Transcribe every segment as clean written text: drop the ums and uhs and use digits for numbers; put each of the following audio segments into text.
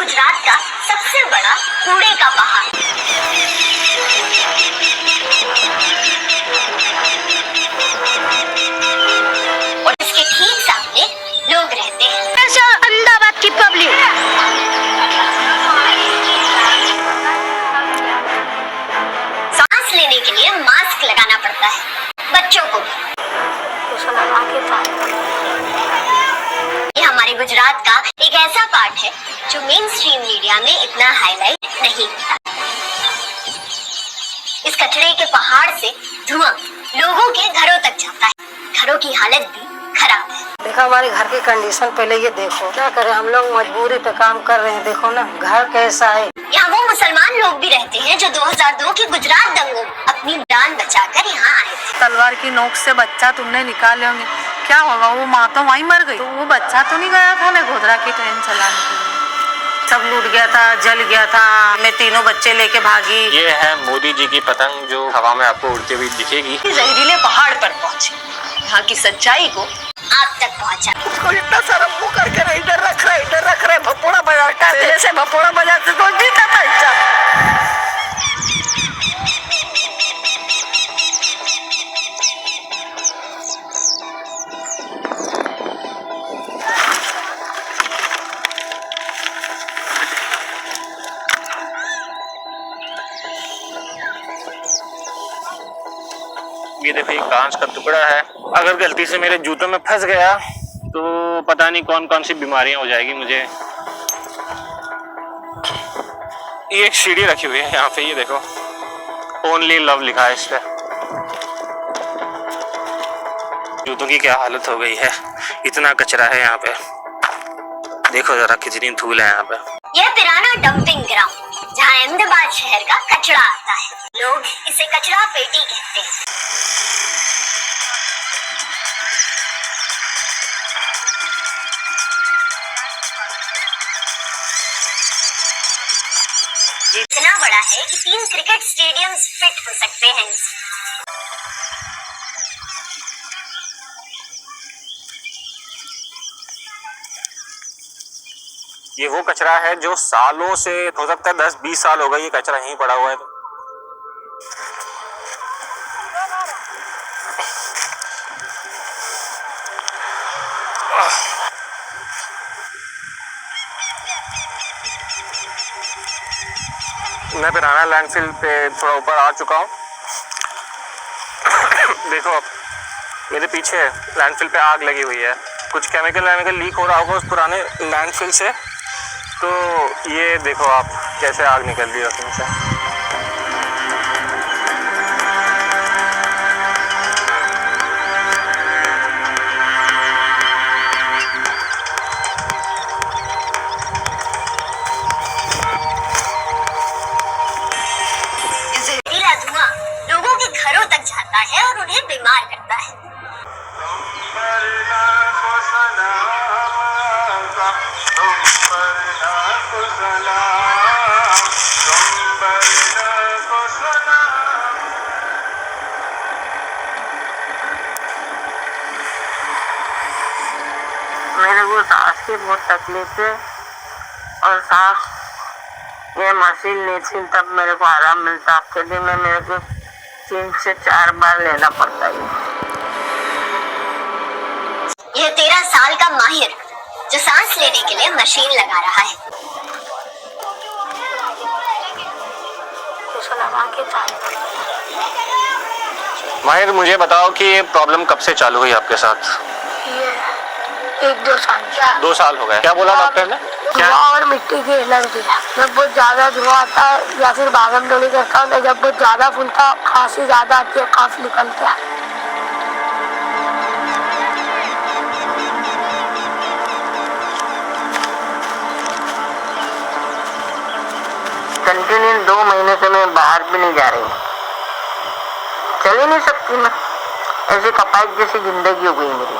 गुजरात का सबसे बड़ा कूड़े का पहाड़। और इसके ठीक सामने लोग रहते हैं। ऐसा अहमदाबाद की पब्लिक सांस लेने के लिए मास्क लगाना पड़ता है बच्चों को भी। ये हमारे गुजरात का एक ऐसा पार्ट है जो मेन स्ट्रीम मीडिया में इतना हाईलाइट नहीं होता। इस कचरे के पहाड़ से धुआं लोगों के घरों तक जाता है। घरों की हालत भी खराब है। देखो हमारे घर की कंडीशन पहले ये देखो, क्या करें हम लोग मजबूरी पे काम कर रहे हैं। देखो ना घर कैसा है। यहाँ वो मुसलमान लोग भी रहते हैं जो 2002 के गुजरात दंगों में अपनी जान बचाकर यहाँ आए थे। तलवार की नोक से बच्चा तुमने निकाले होंगे, क्या होगा? वो माँ तो वहीं मर गई, तो वो बच्चा तो नहीं गया था ना गोधरा की ट्रेन चलाने के लिए? सब लूट गया था, जल गया था। मैं तीनों बच्चे लेके भागी। ये है मोदी जी की पतंग जो हवा में आपको उड़ती हुई दिखेगी। जहरीले पहाड़ पर पहुंचे, यहाँ की सच्चाई को आप तक पहुँचा। उसको इतना सारा मुँह करके इधर रख रहे भपोड़ा बजाता है। जैसे भपोड़ा बजाते तो जीता था इंसान। ये देखो ये कांच का टुकड़ा है, अगर गलती से मेरे जूतों में फंस गया तो पता नहीं कौन कौन सी बीमारियां हो जाएगी मुझे। ये एक सीढ़ी रखी हुई है यहाँ पे, ये देखो ओनली लव लिखा है इस पे। जूतों की क्या हालत हो गई है, इतना कचरा है यहाँ पे। देखो जरा कितनी धूल है यहाँ पे। यह पुराना डंपिंग ग्राउंड जहाँ अहमदाबाद शहर का कचरा आता है। लोग इसे कचरा पेटी कहते हैं। इतना बड़ा है कि 3 क्रिकेट स्टेडियम्स फिट हो सकते हैं इसमें। ये वो कचरा है जो सालों से, हो सकता है 10-20 साल हो गए ये कचरा यहीं पड़ा हुआ है। मैं पिराना लैंडफिल पे थोड़ा ऊपर आ चुका हूँ। देखो अब मेरे पीछे लैंडफिल पे आग लगी हुई है। कुछ केमिकल लीक हो रहा होगा उस पुराने लैंडफिल से। तो ये देखो आप कैसे आग निकल रही है उसमें से। जहरीला धुआं लोगों के घरों तक जाता है और उन्हें बीमार करता है। मेरे को सांस की बहुत तकलीफ है और सांस ये मशीन नहीं थी तब मेरे को आराम मिलता। आपके दिन में मेरे को 3 से 4 बार लेना पड़ता है। यह 13 साल का माहिर जो सांस लेने के लिए मशीन लगा रहा है। माहिर मुझे बताओ कि ये प्रॉब्लम कब से चालू हुई आपके साथ? ये 1-2 साल 2 साल हो गए। क्या बोला डॉक्टर ने? क्या? और मिट्टी की एलर्जी है। जब बहुत ज्यादा धुआं आता है या फिर भागम दौड़ी करता हूँ, जब बहुत ज्यादा फूलता खांसी ज्यादा आती है, काफ निकलता है। कंटिन्यू 2 महीने से मैं बाहर भी नहीं जा रही, चल ही नहीं सकती मैं। ऐसी कपाइज जैसी जिंदगी हो गई मेरी।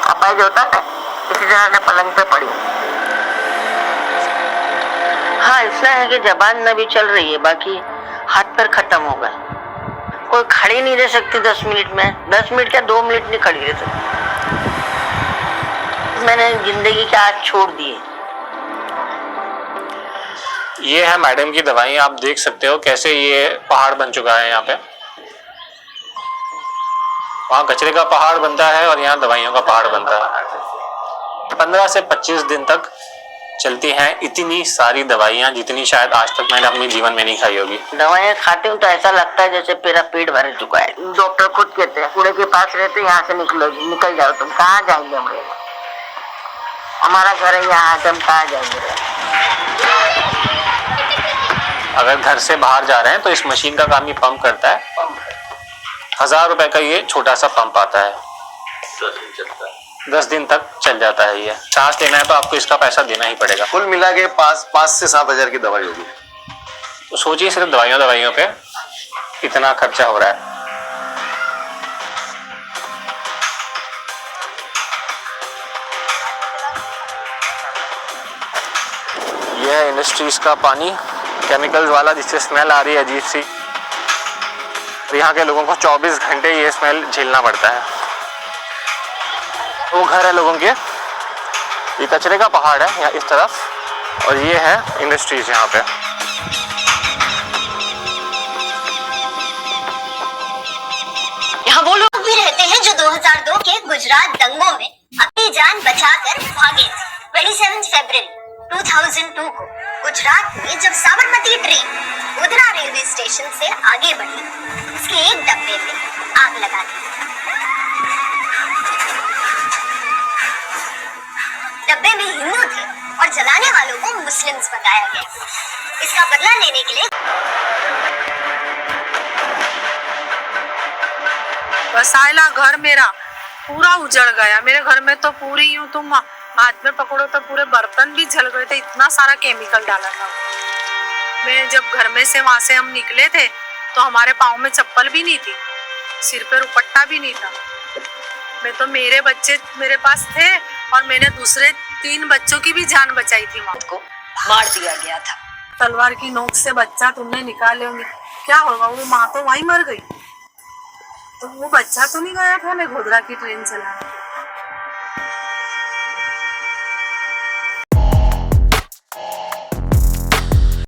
कपाइज होता है इसी तरह से पलंग पे पड़ी। हाँ इतना है कि जबान न भी चल रही है, बाकी हाथ पैर खत्म हो गए। कोई खड़ी नहीं रह सकती 10 मिनट में, 10 मिनट क्या 2 मिनट नहीं खड़ी रह सकती। मैंने जिंदगी के हाथ छोड़ दिए। ये है मैडम की दवाई, आप देख सकते हो कैसे ये पहाड़ बन चुका है यहाँ पे। वहाँ कचरे का पहाड़ बनता है और यहाँ दवाइयों का पहाड़ बनता है। 15 से 25 दिन तक चलती हैं इतनी सारी दवाइयाँ जितनी शायद आज तक मैंने अपने जीवन में नहीं खाई होगी। दवाइयाँ खाती हूँ तो ऐसा लगता है जैसे मेरा पेट भर चुका है। डॉक्टर खुद कहते हैं कूड़े के पास रहते, यहाँ से निकल जाओ, तुम कहाँ जाएंगे? हम हमारा घर है यहाँ, हम कहाँ जाएंगे? अगर घर से बाहर जा रहे हैं तो इस मशीन का काम ये पंप करता है। 1000 रुपए का ये छोटा सा पंप आता है, 10 दिन तक चल जाता है। ये सांस लेना है तो आपको इसका पैसा देना ही पड़ेगा। कुल मिला के 5 से 7 हजार की दवाई होगी। तो सोचिए सिर्फ दवाइयों पे कितना खर्चा हो रहा है। यह है इंडस्ट्रीज का पानी, केमिकल्स वाला, जिससे स्मेल आ रही है अजीब सी। तो यहाँ के लोगों को 24 घंटे ये स्मेल झेलना पड़ता है। वो घर है लोगों के, ये कचरे का पहाड़ है यहाँ इस तरफ, और ये है इंडस्ट्रीज यहाँ पे। यहाँ वो लोग भी रहते हैं जो 2002 के गुजरात दंगों में अपनी जान बचाकर भागे थे। 27 फरवरी 2002 को गुजरात में जब Sabarmati train Godhra railway station से आगे बढ़ी, इसके एक डब्बे में आग लगा दी। डब्बे में हिंदू थे और जलाने वालों को मुस्लिम्स बताया गया। इसका बदला लेने के लिए बसायला घर मेरा पूरा उजड़ गया। मेरे घर में तो पूरी यूं तुम हाथ में पकड़ो तो पूरे बर्तन भी जल गए थे, इतना सारा केमिकल डाला था। मैं जब घर में से वहां से हम निकले थे तो हमारे पाँव में चप्पल भी नहीं थी, सिर पे दुपट्टा भी नहीं था। मैं तो मेरे बच्चे मेरे पास थे और मैंने दूसरे 3 बच्चों की भी जान बचाई थी। माँ को मार दिया गया था। तलवार की नोक से बच्चा तुमने निकाले होंगे, क्या होगा? वो माँ तो वहीं मर गई, तो वो बच्चा तो नहीं गया था मैं गोधरा की ट्रेन चलाने।